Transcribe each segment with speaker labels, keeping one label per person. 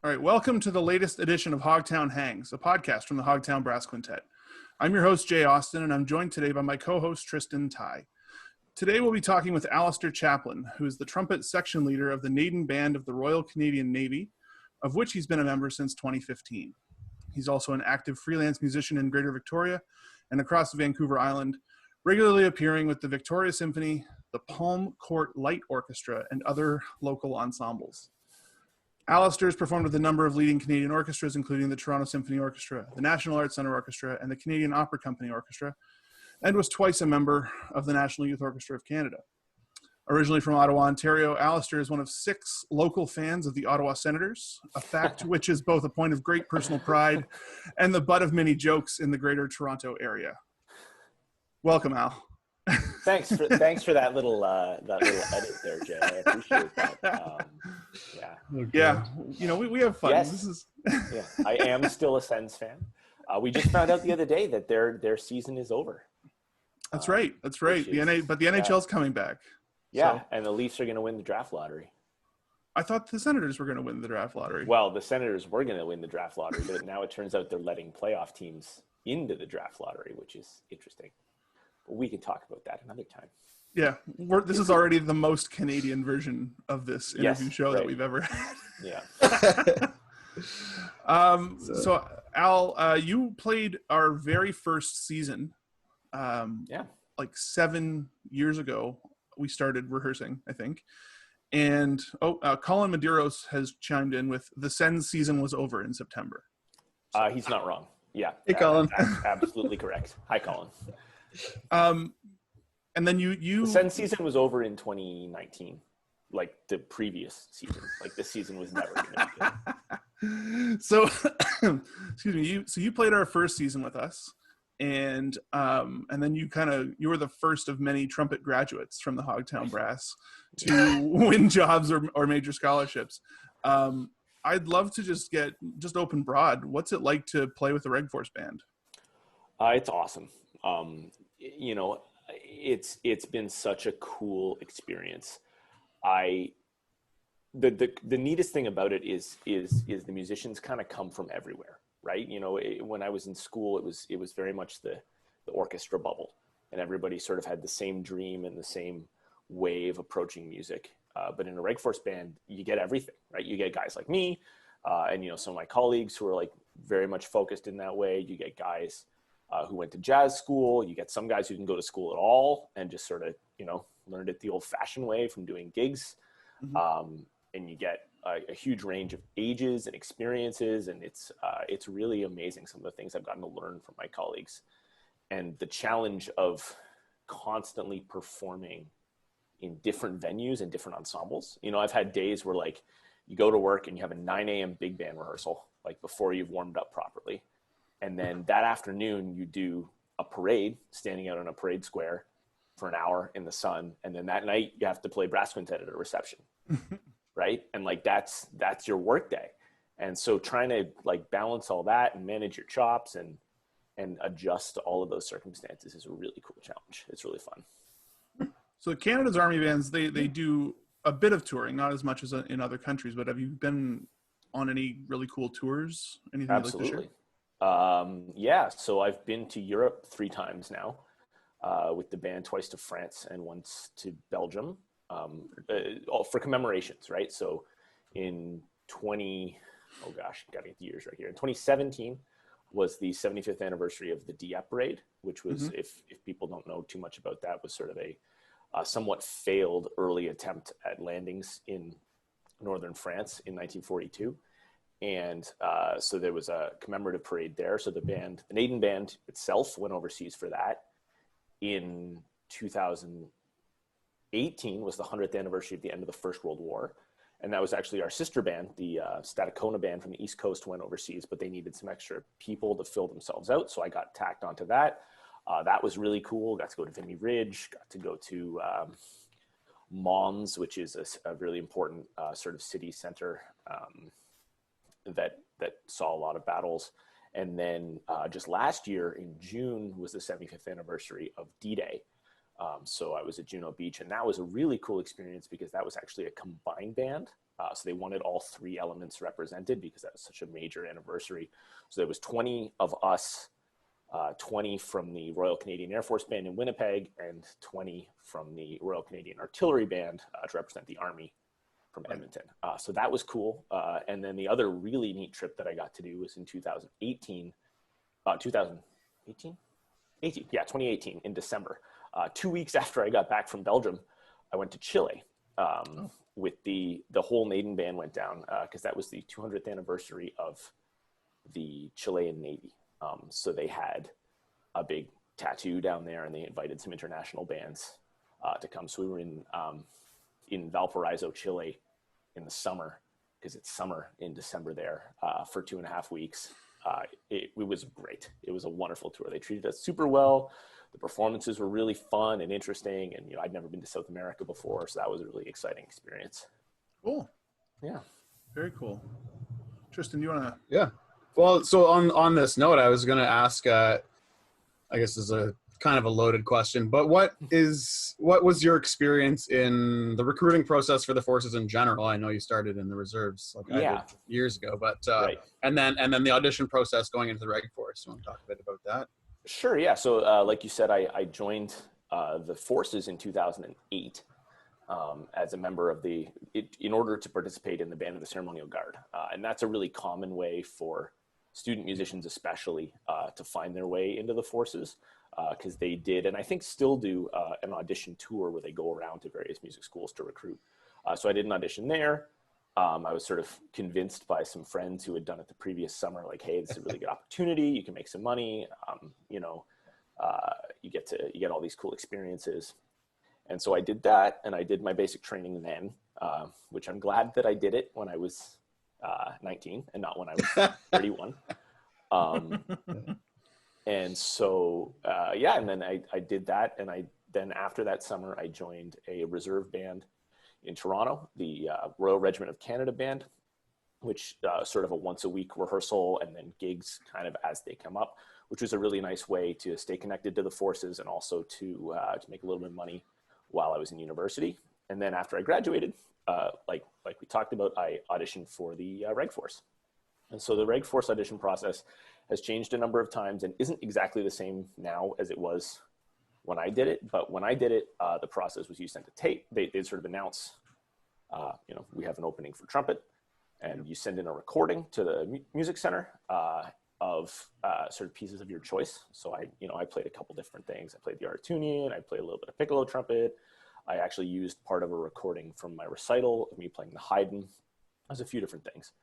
Speaker 1: All right, welcome to the latest edition of Hogtown Hangs, a podcast from the Hogtown Brass Quintet. I'm your host, Jay Austin, and I'm joined today by my co-host, Tristan Ty. Today we'll be talking with Alastair Chaplin, who is the trumpet section leader of the Naden Band of the Royal Canadian Navy, of which he's been a member since 2015. He's also an active freelance musician in Greater Victoria and across the Vancouver Island, regularly appearing with the Victoria Symphony, the Palm Court Light Orchestra, and other local ensembles. Alastair has performed with a number of leading Canadian orchestras, including the Toronto Symphony Orchestra, the National Arts Centre Orchestra, and the Canadian Opera Company Orchestra, and was twice a member of the National Youth Orchestra of Canada. Originally from Ottawa, Ontario, Alastair is one of 6 local fans of the Ottawa Senators, a fact which is both a point of great personal pride and the butt of many jokes in the Greater Toronto area. Welcome, Al.
Speaker 2: Thanks for that little edit there, Jay. I appreciate that.
Speaker 1: Yeah, you know, we have fun.
Speaker 2: Yes.
Speaker 1: This is
Speaker 2: Yeah, I am still a Sens fan. We just found out the other day that their season is over.
Speaker 1: That's right. But the NHL's coming back.
Speaker 2: Yeah,
Speaker 1: so.
Speaker 2: And the Leafs are going to win the draft lottery.
Speaker 1: I thought the Senators were going to win the draft lottery.
Speaker 2: Well, the Senators were going to win the draft lottery, but now it turns out they're letting playoff teams into the draft lottery, which is interesting. But we can talk about that another time.
Speaker 1: Yeah, this is already the most Canadian version of this interview show that we've ever had.
Speaker 2: Yeah.
Speaker 1: So Al, you played our very first season. Like 7 years ago, we started rehearsing, I think. And Colin Medeiros has chimed in with the Sens season was over in September.
Speaker 2: He's not wrong. Yeah.
Speaker 1: Hey, Colin.
Speaker 2: Absolutely correct. Hi, Colin.
Speaker 1: And then
Speaker 2: the Sens season was over in 2019, like the previous season. Like this season was never going to be good.
Speaker 1: So, excuse me. You played our first season with us, and then you were the first of many trumpet graduates from the Hogtown Brass to win jobs or major scholarships. I'd love to just open broad. What's it like to play with the Reg Force Band?
Speaker 2: It's awesome. It's been such a cool experience. The neatest thing about it is the musicians kind of come from everywhere, right? You know, when I was in school, it was very much the orchestra bubble, and everybody sort of had the same dream and the same way of approaching music. But in a Reg Force band, you get everything, right? You get guys like me, and some of my colleagues who are like very much focused in that way. You get guys who went to jazz school. You get some guys who didn't go to school at all and just sort of, learned it the old-fashioned way from doing gigs. Mm-hmm. And you get a huge range of ages and experiences, and it's really amazing some of the things I've gotten to learn from my colleagues. And the challenge of constantly performing in different venues and different ensembles. I've had days where like you go to work and you have a 9 a.m. big band rehearsal, like before you've warmed up properly. And then that afternoon you do a parade, standing out on a parade square for an hour in the sun. And then that night you have to play brass quintet at a reception, right? And like, that's your work day. And so trying to like balance all that and manage your chops and adjust to all of those circumstances is a really cool challenge. It's really fun.
Speaker 1: So Canada's Army bands, they do a bit of touring, not as much as in other countries, but have you been on any really cool tours? Anything
Speaker 2: Absolutely.
Speaker 1: You'd like to share?
Speaker 2: So I've been to Europe 3 times now, with the band, twice to France and once to Belgium, all for commemorations, right? So in 2017 was the 75th anniversary of the Dieppe Parade, which was, mm-hmm. if people don't know too much about that, was sort of a somewhat failed early attempt at landings in northern France in 1942. And so there was a commemorative parade there. So the Naden Band itself went overseas for that. In 2018 was the 100th anniversary of the end of the First World War. And that was actually our sister band, the Staticona Band from the East Coast, went overseas, but they needed some extra people to fill themselves out. So I got tacked onto that. That was really cool. Got to go to Vimy Ridge, got to go to Mons, which is a really important sort of city center that saw a lot of battles. And then just last year in June was the 75th anniversary of D-Day. So I was at Juno Beach, and that was a really cool experience because that was actually a combined band So they wanted all three elements represented because that was such a major anniversary. So there was 20 of us, 20 from the Royal Canadian Air Force Band in Winnipeg, and 20 from the Royal Canadian Artillery Band to represent the Army from Edmonton. So that was cool. And then the other really neat trip that I got to do was in 2018, 2018 in December. 2 weeks after I got back from Belgium, I went to Chile with the whole Naden Band went down because that was the 200th anniversary of the Chilean Navy. So they had a big tattoo down there, and they invited some international bands to come. So we were in Valparaiso, Chile in the summer, because it's summer in December there, for 2.5 weeks. It was great. It was a wonderful tour. They treated us super well. The performances were really fun and interesting. And, I'd never been to South America before, so that was a really exciting experience.
Speaker 1: Cool.
Speaker 2: Yeah.
Speaker 1: Very cool. Tristan, you want to?
Speaker 3: Yeah. Well, so on this note, I was going to ask, I guess this is a kind of a loaded question, but what was your experience in the recruiting process for the forces in general? I know you started in the reserves I did years ago, but
Speaker 2: right.
Speaker 3: and then the audition process going into the Reg Force. You want to talk a bit about that?
Speaker 2: Sure. Yeah. So like you said, I joined the forces in 2008 as a member of in order to participate in the Band of the Ceremonial Guard. And that's a really common way for student musicians especially to find their way into the forces, because they did, and I think still do, an audition tour where they go around to various music schools to recruit. So I did an audition there. I was sort of convinced by some friends who had done it the previous summer, like, hey, this is a really good opportunity. You can make some money. You get all these cool experiences. And so I did that, and I did my basic training then, which I'm glad that I did it when I was 19 and not when I was 31. And so, and then I did that. And then after that summer, I joined a reserve band in Toronto, the Royal Regiment of Canada Band, which sort of a once a week rehearsal and then gigs kind of as they come up, which was a really nice way to stay connected to the forces and also to make a little bit of money while I was in university. And then after I graduated, like we talked about, I auditioned for the Reg Force. And so the Reg Force audition process has changed a number of times and isn't exactly the same now as it was when I did it. But when I did it, the process was you sent a tape. They'd sort of announce, we have an opening for trumpet, and you send in a recording to the music center of sort of pieces of your choice. So I played a couple different things. I played the Artunian, I played a little bit of piccolo trumpet. I actually used part of a recording from my recital of me playing the Haydn. There's a few different things.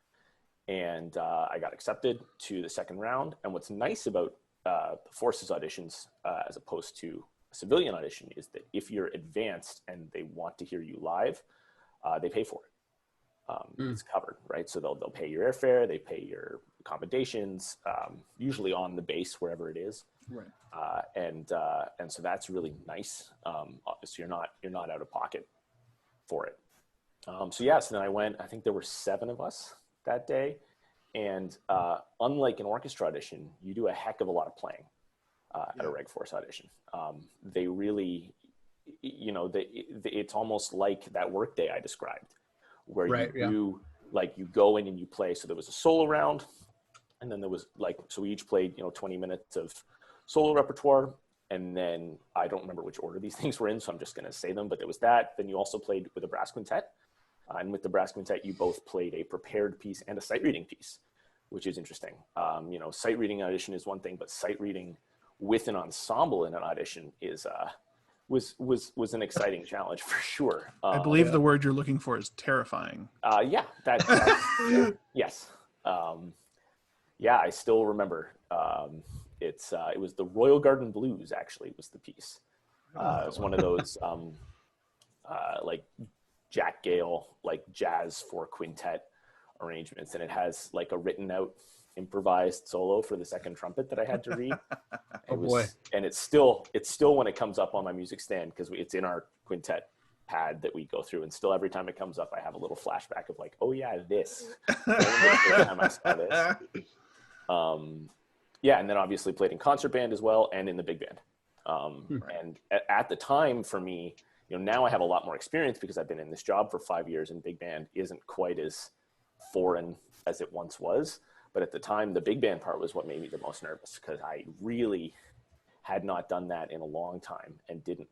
Speaker 2: And I got accepted to the second round. And what's nice about the Forces auditions, as opposed to a civilian audition, is that if you're advanced and they want to hear you live, they pay for it. It's covered, right? So they'll pay your airfare, they pay your accommodations, usually on the base wherever it is.
Speaker 1: Right.
Speaker 2: And so that's really nice. So you're not out of pocket for it. So then I went. I think there were 7 of us that day, and unlike an orchestra audition, you do a heck of a lot of playing at a Reg Force audition. They really, it's almost like that workday I described, where you go in and you play. So there was a solo round, and then there was so we each played 20 minutes of solo repertoire, and then I don't remember which order these things were in, so I'm just going to say them. But there was that. Then you also played with a brass quintet. And with the brass quintet, you both played a prepared piece and a sight reading piece, which is interesting. Sight reading audition is one thing, but sight reading with an ensemble in an audition is was an exciting challenge for sure.
Speaker 1: I believe the word you're looking for is terrifying.
Speaker 2: Yes. I still remember. It was the Royal Garden Blues. Actually, was the piece. It was one of those Jack Gale, jazz for quintet arrangements. And it has a written out improvised solo for the second trumpet that I had to read. And it's still when it comes up on my music stand, because it's in our quintet pad that we go through. And still every time it comes up, I have a little flashback of oh yeah, this. The time I saw this. And then obviously played in concert band as well and in the big band. And at the time for me, now I have a lot more experience because I've been in this job for 5 years, and big band isn't quite as foreign as it once was. But at the time, the big band part was what made me the most nervous, because I really had not done that in a long time and didn't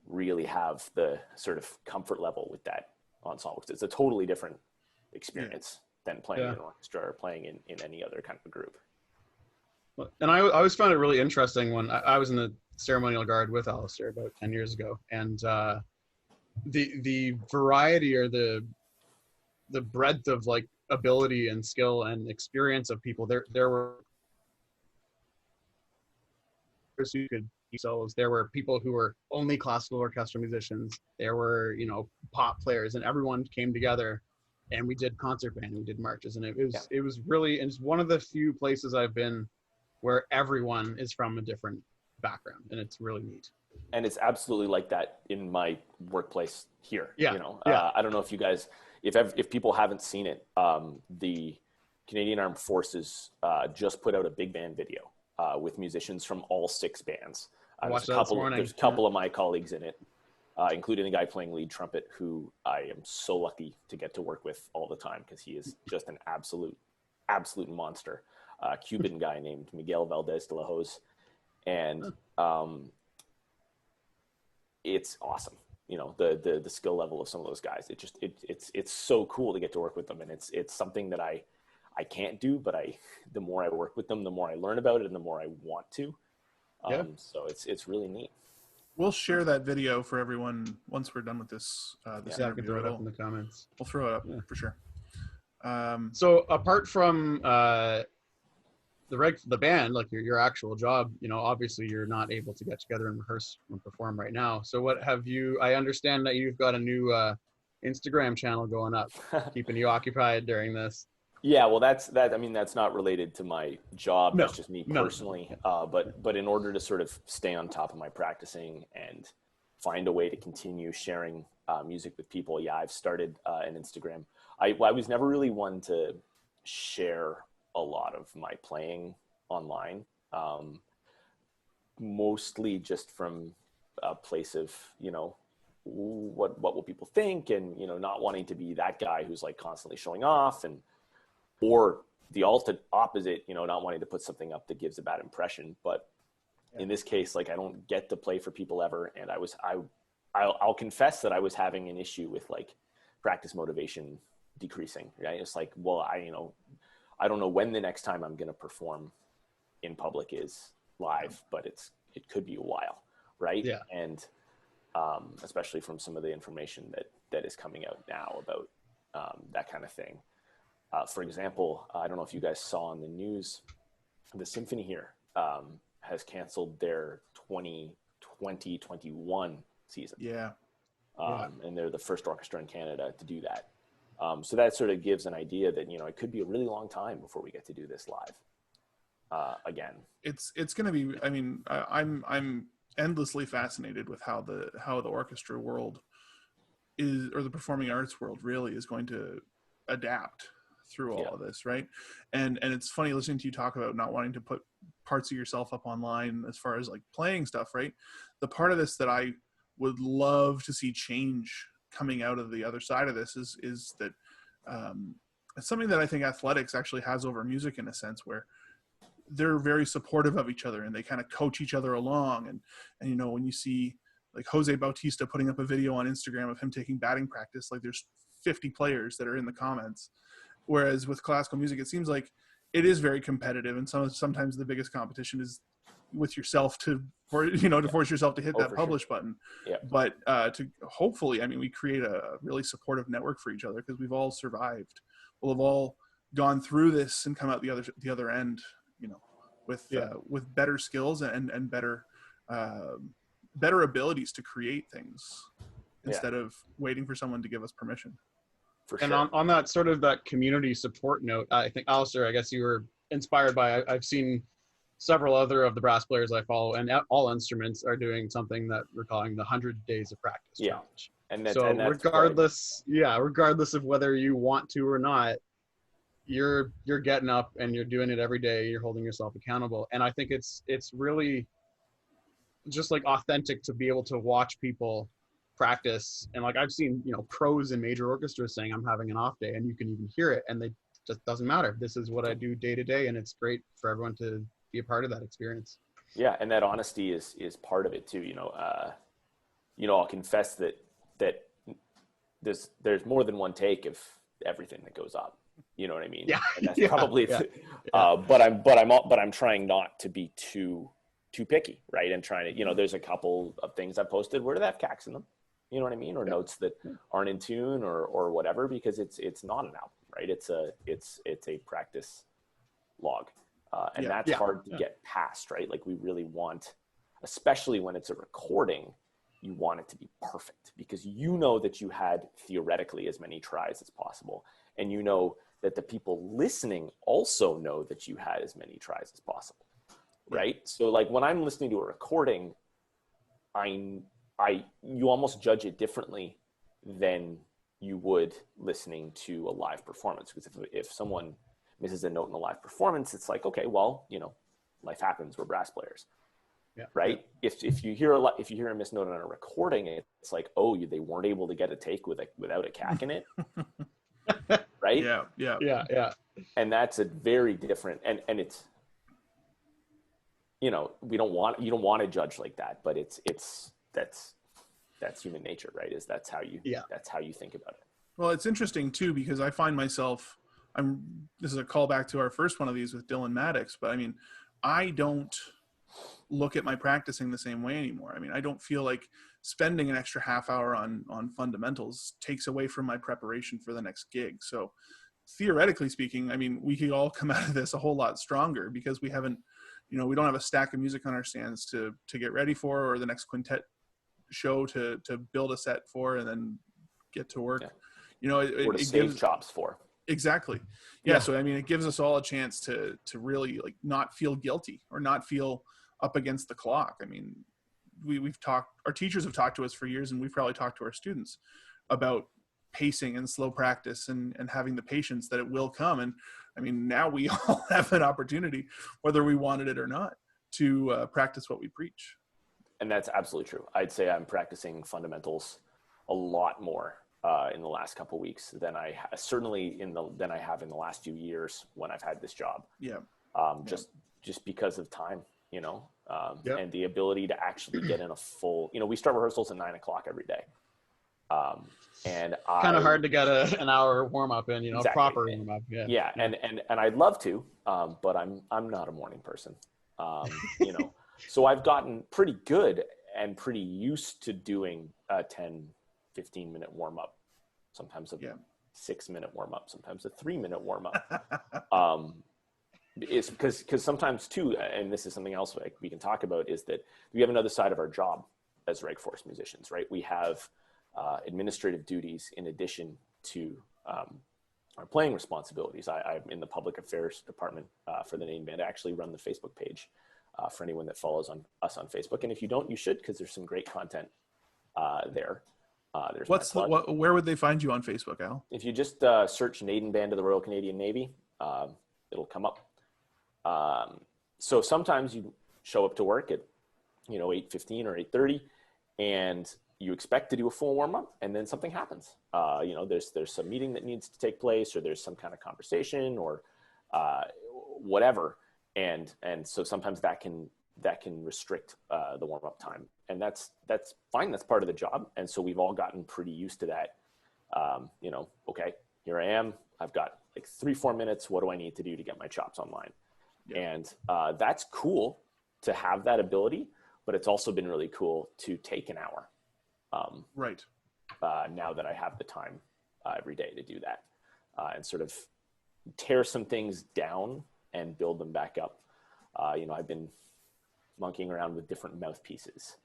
Speaker 2: really have the sort of comfort level with that ensemble. It's a totally different experience than playing in an orchestra or playing in any other kind of a group.
Speaker 3: And I always found it really interesting when I was in the ceremonial guard with Alastair about 10 years ago, and the variety or the breadth of like ability and skill and experience of people. There were who could be solos. There were people who were only classical orchestra musicians. There were, pop players, and everyone came together, and we did concert band, we did marches, and it was really, and it's one of the few places I've been where everyone is from a different background, and it's really neat.
Speaker 2: And it's absolutely like that in my workplace here.
Speaker 3: Yeah.
Speaker 2: I don't know if you guys, if people haven't seen it, the Canadian Armed Forces just put out a big band video with musicians from all 6 bands. There's a couple of my colleagues in it, including the guy playing lead trumpet, who I am so lucky to get to work with all the time, because he is just an absolute monster. Cuban guy named Miguel Valdez de la Hoz. And it's awesome. The skill level of some of those guys. It's so cool to get to work with them. And it's something that I can't do, but the more I work with them, the more I learn about it and the more I want to. So it's really neat.
Speaker 1: We'll share that video for everyone once we're done with this interview.
Speaker 3: Throw it up in the comments.
Speaker 1: We'll throw it up for sure.
Speaker 3: So apart from the band, like your actual job, obviously you're not able to get together and rehearse and perform right now. So what have you? I understand that you've got a new Instagram channel going up, keeping you occupied during this.
Speaker 2: Yeah, well, that's not related to my job.
Speaker 3: No,
Speaker 2: that's just me personally. But in order to sort of stay on top of my practicing and find a way to continue sharing music with people, I've started an Instagram. I was never really one to share a lot of my playing online, mostly just from a place of, what will people think, and, not wanting to be that guy who's like constantly showing off, or the opposite, not wanting to put something up that gives a bad impression. But in this case, like, I don't get to play for people ever. And I'll confess that I was having an issue with like practice motivation decreasing, right? It's like, well, I don't know when the next time I'm going to perform in public is live, but it could be a while. Right.
Speaker 3: Yeah.
Speaker 2: And, especially from some of the information that is coming out now about, that kind of thing. For example, I don't know if you guys saw on the news, the symphony here has canceled their 2020-21 season.
Speaker 1: Yeah.
Speaker 2: And they're the first orchestra in Canada to do that. So that sort of gives an idea that, it could be a really long time before we get to do this live again.
Speaker 1: It's going to be, I'm endlessly fascinated with how the orchestra world is, or the performing arts world really is going to adapt through all of this, right? And it's funny listening to you talk about not wanting to put parts of yourself up online as far as like playing stuff, right? The part of this that I would love to see change coming out of the other side of this is that it's something that I think athletics actually has over music, in a sense, where they're very supportive of each other and they kind of coach each other along. And when you see like Jose Bautista putting up a video on Instagram of him taking batting practice, like there's 50 players that are in the comments. Whereas with classical music, it seems like it is very competitive, and sometimes the biggest competition is with yourself to force yourself to hit that publish button.
Speaker 2: Yeah.
Speaker 1: But to hopefully, we create a really supportive network for each other, because we've all survived. We'll have all gone through this and come out the other end, with better skills and better abilities to create things instead of waiting for someone to give us permission.
Speaker 3: And on that sort of that community support note, I think, Alastair, I guess you were inspired by, I've seen several other of the brass players I follow, and all instruments are doing something that we're calling the 100 days of practice challenge. And that's regardless of whether you want to or not, you're getting up and you're doing it every day. You're holding yourself accountable. And I think it's really just like authentic to be able to watch people practice. And like I've seen, pros in major orchestras saying I'm having an off day, and you can even hear it, and they just doesn't matter. This is what I do day to day, and it's great for everyone to be a part of that experience.
Speaker 2: Yeah, and that honesty is part of it too. I'll confess that there's more than one take of everything that goes up. You know what I mean?
Speaker 3: Yeah.
Speaker 2: And that's probably. But I'm trying not to be too picky, right? And trying to, there's a couple of things I posted where do they have cacks in them? You know what I mean? Or notes that aren't in tune or whatever, because it's not an album, right? It's a practice log. And that's hard to get past, right? Like we really want, especially when it's a recording, you want it to be perfect, because you know that you had theoretically as many tries as possible. And you know that the people listening also know that you had as many tries as possible, right? So like when I'm listening to a recording, you almost judge it differently than you would listening to a live performance. Because if someone misses a note in a live performance, it's like, okay, well, life happens. We're brass players, right? If you hear a missed note on a recording, it's like, oh, they weren't able to get a take without a cack in it, right?
Speaker 3: Yeah.
Speaker 2: And that's a very different, and it's, you don't want to judge like that, but that's human nature, right? That's how you think about it.
Speaker 1: Well, it's interesting too, because I find myself, this is a callback to our first one of these with Dylan Maddox, but I mean, I don't look at my practicing the same way anymore. I mean, I don't feel like spending an extra half hour on fundamentals takes away from my preparation for the next gig. So theoretically speaking, I mean, we could all come out of this a whole lot stronger, because we haven't, we don't have a stack of music on our stands to get ready for, or the next quintet show to build a set for, and then get to work.
Speaker 2: Or to save chops for.
Speaker 1: Exactly. Yeah. So, I mean, it gives us all a chance to really like not feel guilty or not feel up against the clock. I mean, our teachers have talked to us for years, and we've probably talked to our students about pacing and slow practice and having the patience that it will come. And I mean, now we all have an opportunity, whether we wanted it or not, to practice what we preach.
Speaker 2: And that's absolutely true. I'd say I'm practicing fundamentals a lot more in the last couple of weeks than I have in the last few years when I've had this job. Just because of time, and the ability to actually get in a full, we start rehearsals at 9:00 every day. And
Speaker 3: kind of hard to get an hour warm up in,
Speaker 2: exactly.
Speaker 3: Proper warm up. Yeah.
Speaker 2: And I'd love to, but I'm not a morning person. So I've gotten pretty good and pretty used to doing a 10, 15 minute warm up, sometimes a 6-minute warm up, sometimes a 3-minute warm up. It's because sometimes too, and this is something else we can talk about, is that we have another side of our job as reg force musicians, right? We have administrative duties in addition to our playing responsibilities. I'm in the public affairs department for the Naden Band. I actually run the Facebook page for anyone that follows us on Facebook. And if you don't, you should, because there's some great content there.
Speaker 1: Where would they find you on Facebook, Al?
Speaker 2: If you just search Naden Band of the Royal Canadian Navy, it'll come up. So sometimes you show up to work at 8:15 or 8:30, and you expect to do a full warm up, and then something happens. There's some meeting that needs to take place, or there's some kind of conversation, or whatever, and so sometimes that can restrict the warm up time, and that's fine. That's part of the job, and so we've all gotten pretty used to that. Okay, here I am. I've got like 3-4 minutes. What do I need to do to get my chops online? And that's cool to have that ability, but it's also been really cool to take an hour.
Speaker 1: Right.
Speaker 2: Now that I have the time every day to do that, and sort of tear some things down and build them back up. I've been monkeying around with different mouthpieces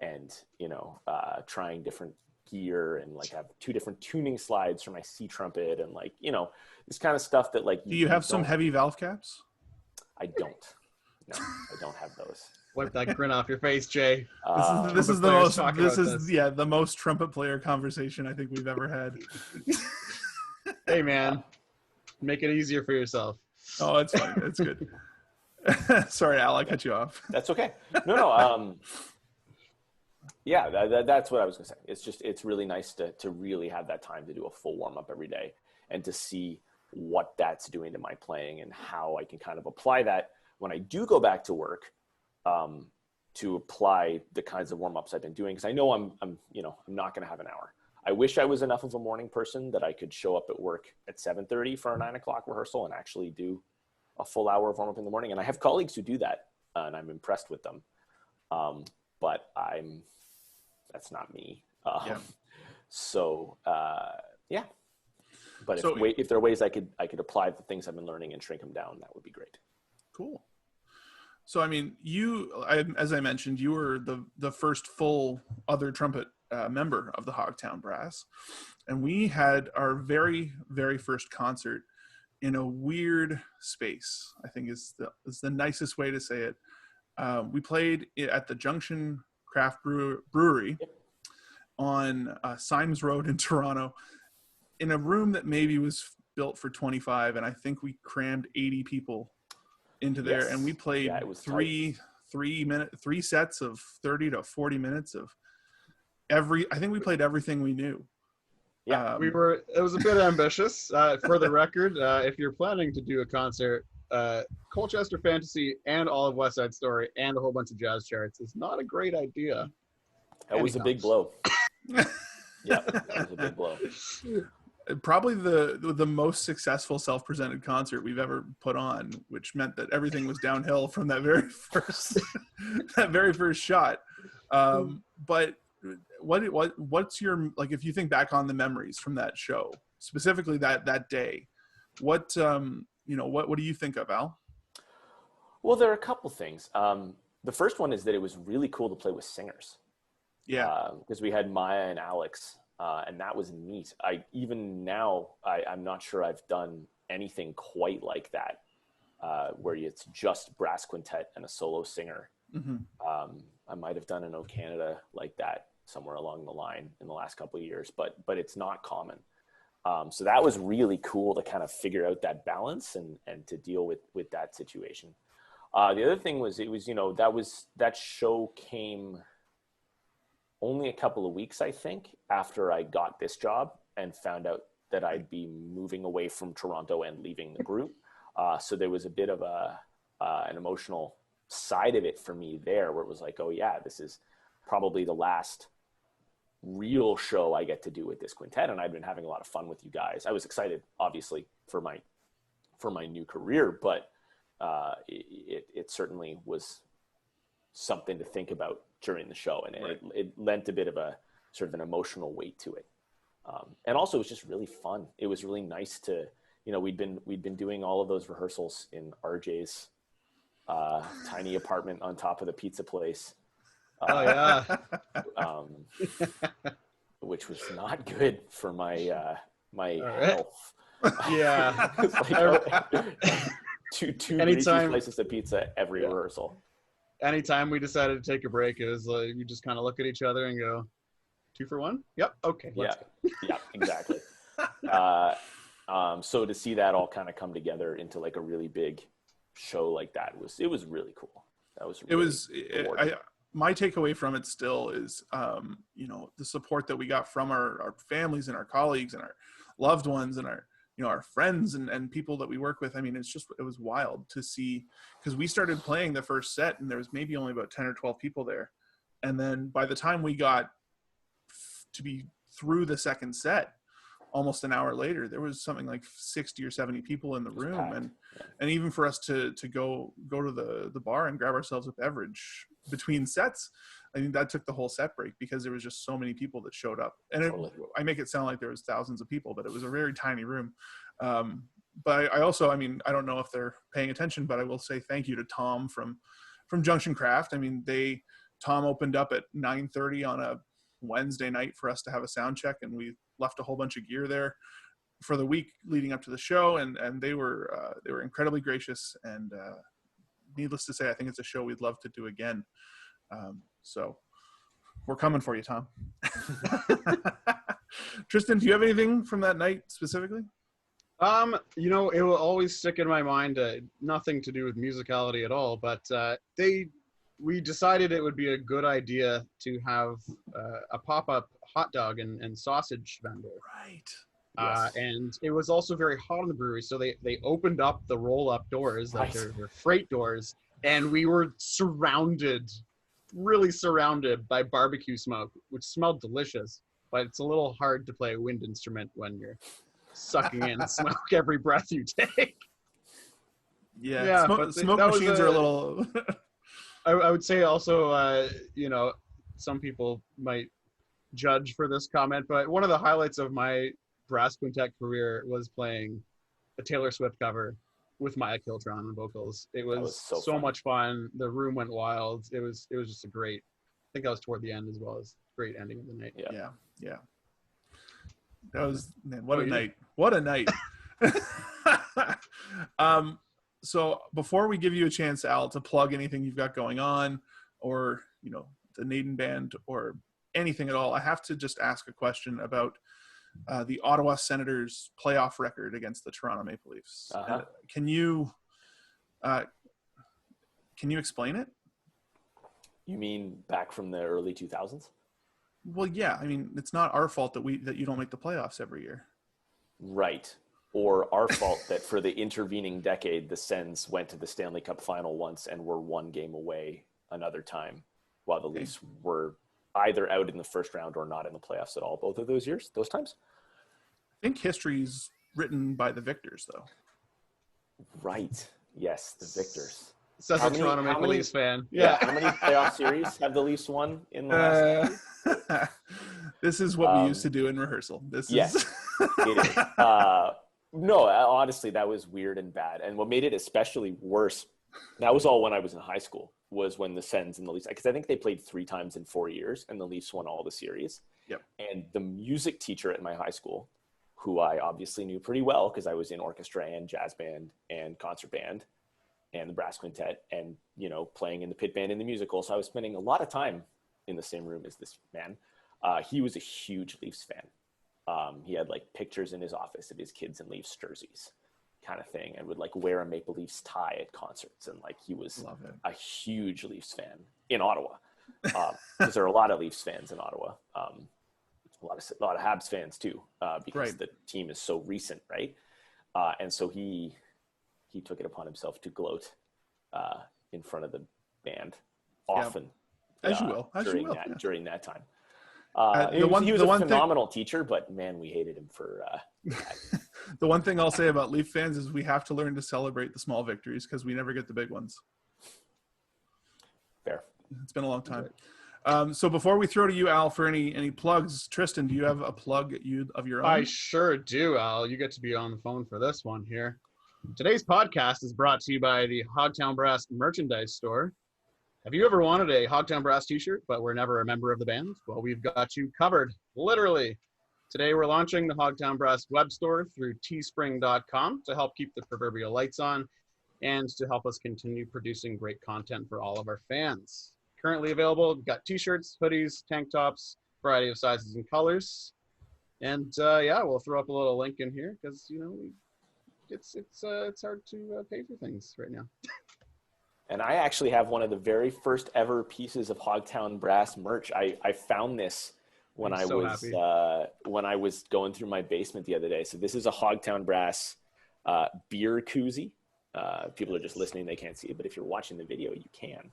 Speaker 2: and, trying different gear, and like have 2 different tuning slides for my C trumpet, and like, this kind of stuff that like.
Speaker 1: Do you have some heavy valve caps?
Speaker 2: I don't. No, I don't have those.
Speaker 3: Wipe that grin off your face, Jay.
Speaker 1: This is the most trumpet player conversation I think we've ever had.
Speaker 3: Hey man, make it easier for yourself.
Speaker 1: Oh, it's fine. It's good. Sorry, Al, I cut you off.
Speaker 2: That's okay. No. Yeah, that's what I was gonna say. It's really nice to really have that time to do a full warm up every day and to see what that's doing to my playing and how I can kind of apply that when I do go back to work, to apply the kinds of warm ups I've been doing. Cause I know I'm not going to have an hour. I wish I was enough of a morning person that I could show up at work at 7:30 for a 9 o'clock rehearsal and actually do a full hour of warm up in the morning. And I have colleagues who do that, and I'm impressed with them. But that's not me.
Speaker 1: Yeah.
Speaker 2: So, yeah. But
Speaker 1: So,
Speaker 2: if there are ways I could apply the things I've been learning and shrink them down, that would be great.
Speaker 1: Cool. So, I mean, as I mentioned, you were the first full other trumpet member of the Hogtown Brass. And we had our very, very first concert in a weird space, I think is the nicest way to say it. We played at the Junction Craft Brewery on Symes Road in Toronto in a room that maybe was built for 25, and I think we crammed 80 people into there. Yes. And we played three sets of 30 to 40 minutes of I think we played everything we knew.
Speaker 3: Yeah, it was a bit ambitious. For the record, if you're planning to do a concert, Colchester Fantasy and all of West Side Story and a whole bunch of jazz charts is not a great idea.
Speaker 2: That was a big blow. Yeah, that was a big blow.
Speaker 1: Probably the most successful self-presented concert we've ever put on, which meant that everything was downhill from that very first shot. But what's your, like, if you think back on the memories from that show, specifically that day, what do you think of, Al?
Speaker 2: Well, there are a couple things. The first one is that it was really cool to play with singers.
Speaker 1: Yeah.
Speaker 2: Because we had Maya and Alex, and that was neat. I'm not sure I've done anything quite like that, where it's just brass quintet and a solo singer.
Speaker 1: Mm-hmm.
Speaker 2: I might have done an O Canada like that somewhere along the line in the last couple of years, but it's not common. So that was really cool to kind of figure out that balance and to deal with that situation. The other thing was, that show came only a couple of weeks, I think, after I got this job and found out that I'd be moving away from Toronto and leaving the group. So there was a bit of an emotional side of it for me there, where it was like, oh yeah, this is probably the last real show I get to do with this quintet, and I've been having a lot of fun with you guys. I was excited, obviously, for my new career, but it certainly was something to think about during the show, and right. it lent a bit of a sort of an emotional weight to it. And also, it was just really fun. It was really nice to, we'd been doing all of those rehearsals in RJ's tiny apartment on top of the pizza place.
Speaker 3: Oh yeah.
Speaker 2: Which was not good for my health.
Speaker 3: Yeah.
Speaker 2: Two greasy slices of pizza every rehearsal.
Speaker 3: Anytime we decided to take a break, it was like we just kind of look at each other and go, 2 for 1? Yep. Okay.
Speaker 2: Yeah. Yeah. Exactly. So to see that all kind of come together into like a really big show like that it was really cool. That was really
Speaker 1: my takeaway from it still is, the support that we got from our families and our colleagues and our loved ones and our friends and people that we work with. I mean, it was wild to see, because we started playing the first set and there was maybe only about 10 or 12 people there. And then by the time we got to be through the second set, almost an hour later, there was something like 60 or 70 people in the room. And even for us to go to the bar and grab ourselves a beverage between sets, I think that took the whole set break, because there was just so many people that showed up. And I make it sound like there was thousands of people, but it was a very tiny room. But I also, I don't know if they're paying attention, but I will say thank you to Tom from Junction Craft. I mean, Tom opened up at 9:30 on a Wednesday night for us to have a sound check, and we left a whole bunch of gear there for the week leading up to the show, and they were incredibly gracious, and needless to say, I think it's a show we'd love to do again. So we're coming for you, Tom. Tristan, do you have anything from that night specifically?
Speaker 3: It will always stick in my mind, nothing to do with musicality at all, but we decided it would be a good idea to have a pop-up hot dog and sausage vendor.
Speaker 1: Right.
Speaker 2: Yes.
Speaker 3: And it was also very hot in the brewery, so they opened up the roll-up doors, like
Speaker 2: Right.
Speaker 3: their freight doors, and we were really surrounded by barbecue smoke, which smelled delicious, but it's a little hard to play a wind instrument when you're sucking in smoke every breath you take.
Speaker 1: Yeah,
Speaker 3: but
Speaker 1: smoke
Speaker 3: that was
Speaker 1: machines are a little.
Speaker 3: I would say also, some people might judge for this comment, but one of the highlights of my brass quintet career was playing a Taylor Swift cover with Maya Kiltron on vocals. It was so much fun. The room went wild. It was just a great, I think that was toward the end as well, as great ending of the night.
Speaker 1: Yeah. That was, man, what a night. What a night. So before we give you a chance, Al, to plug anything you've got going on, or, the Naden Band or anything at all, I have to just ask a question about the Ottawa Senators playoff record against the Toronto Maple Leafs. Can you explain it?
Speaker 2: You mean back from the early 2000s?
Speaker 1: Well, yeah. I mean, it's not our fault that you don't make the playoffs every year.
Speaker 2: Right. Or our fault that for the intervening decade, the Sens went to the Stanley Cup final once and were one game away another time, while the Leafs were either out in the first round or not in the playoffs at all. Both of those years, those times?
Speaker 1: I think history's written by the victors, though.
Speaker 2: Right. Yes, the victors.
Speaker 3: Says a Toronto Maple Leafs fan. Yeah.
Speaker 2: How many playoff series have the Leafs won in the last?
Speaker 1: This is what we used to do in rehearsal.
Speaker 2: Yes, it is. No, honestly, that was weird and bad. And what made it especially worse, that was all when I was in high school, was when the Sens and the Leafs, because I think they played 3 times in 4 years, and the Leafs won all the series.
Speaker 1: Yep.
Speaker 2: And the music teacher at my high school, who I obviously knew pretty well because I was in orchestra and jazz band and concert band and the brass quintet and, playing in the pit band and the musical. So I was spending a lot of time in the same room as this man. He was a huge Leafs fan. He had pictures in his office of his kids in Leafs jerseys, kind of thing, and would wear a Maple Leafs tie at concerts. And he was a huge Leafs fan in Ottawa, because there are a lot of Leafs fans in Ottawa. A lot of Habs fans too, because the team is so recent, right? And so he took it upon himself to gloat in front of the band often,
Speaker 1: as you will,
Speaker 2: during that time. He was a phenomenal teacher, but man, we hated him for that.
Speaker 1: The one thing I'll say about Leaf fans is we have to learn to celebrate the small victories because we never get the big ones.
Speaker 2: Fair.
Speaker 1: It's been a long time. So before we throw to you, Al, for any plugs, Tristan, do you have a plug of your own?
Speaker 3: I sure do, Al. You get to be on the phone for this one here. Today's podcast is brought to you by the Hogtown Brass merchandise store. Have you ever wanted a Hogtown Brass t-shirt, but were never a member of the band? Well, we've got you covered, literally. Today, we're launching the Hogtown Brass web store through teespring.com to help keep the proverbial lights on and to help us continue producing great content for all of our fans. Currently available, we've got t-shirts, hoodies, tank tops, variety of sizes and colors. And we'll throw up a little link in here because, it's hard to pay for things right now.
Speaker 2: And I actually have one of the very first ever pieces of Hogtown Brass merch. I found this when I was going through my basement the other day. So this is a Hogtown Brass beer koozie. People are just listening; they can't see it, but if you're watching the video, you can.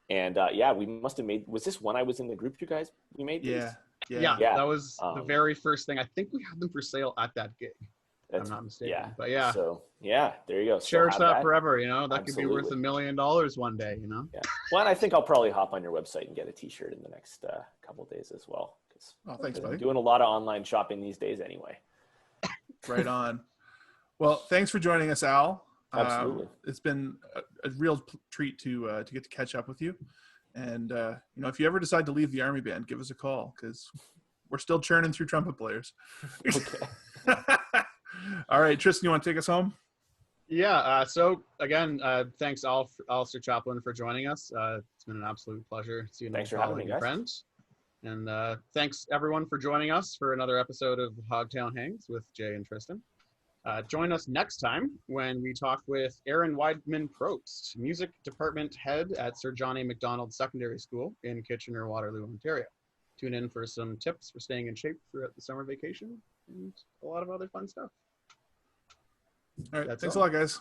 Speaker 2: And we must have made. Was this when I was in the group? You guys, we made these?
Speaker 3: Yeah. That was the very first thing. I think we had them for sale at that gig. I'm not mistaken.
Speaker 2: Yeah.
Speaker 3: But yeah.
Speaker 2: So there you go.
Speaker 3: Cherish that forever, that could be worth $1 million one day,
Speaker 2: Yeah. Well, and I think I'll probably hop on your website and get a t-shirt in the next couple of days as well.
Speaker 1: Thanks, buddy.
Speaker 2: I'm doing a lot of online shopping these days anyway.
Speaker 1: Right on. Well, thanks for joining us, Al.
Speaker 2: Absolutely.
Speaker 1: It's been a real treat to get to catch up with you. And, if you ever decide to leave the Army Band, give us a call because we're still churning through trumpet players.
Speaker 2: Okay.
Speaker 1: All right, Tristan, you want to take us home?
Speaker 3: Yeah. So again, thanks Alastair Chaplin for joining us. It's been an absolute pleasure seeing you.
Speaker 2: Thanks for having me, guys.
Speaker 3: Friends. And thanks everyone for joining us for another episode of Hogtown Hangs with Jay and Tristan. Join us next time when we talk with Aaron Weidman-Probst, Music Department Head at Sir John A. Macdonald Secondary School in Kitchener-Waterloo, Ontario. Tune in for some tips for staying in shape throughout the summer vacation and a lot of other fun stuff.
Speaker 1: All right. Thanks a lot, guys.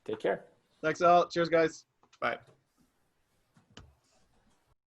Speaker 2: Take care.
Speaker 3: Thanks, Al. Cheers, guys.
Speaker 1: Bye.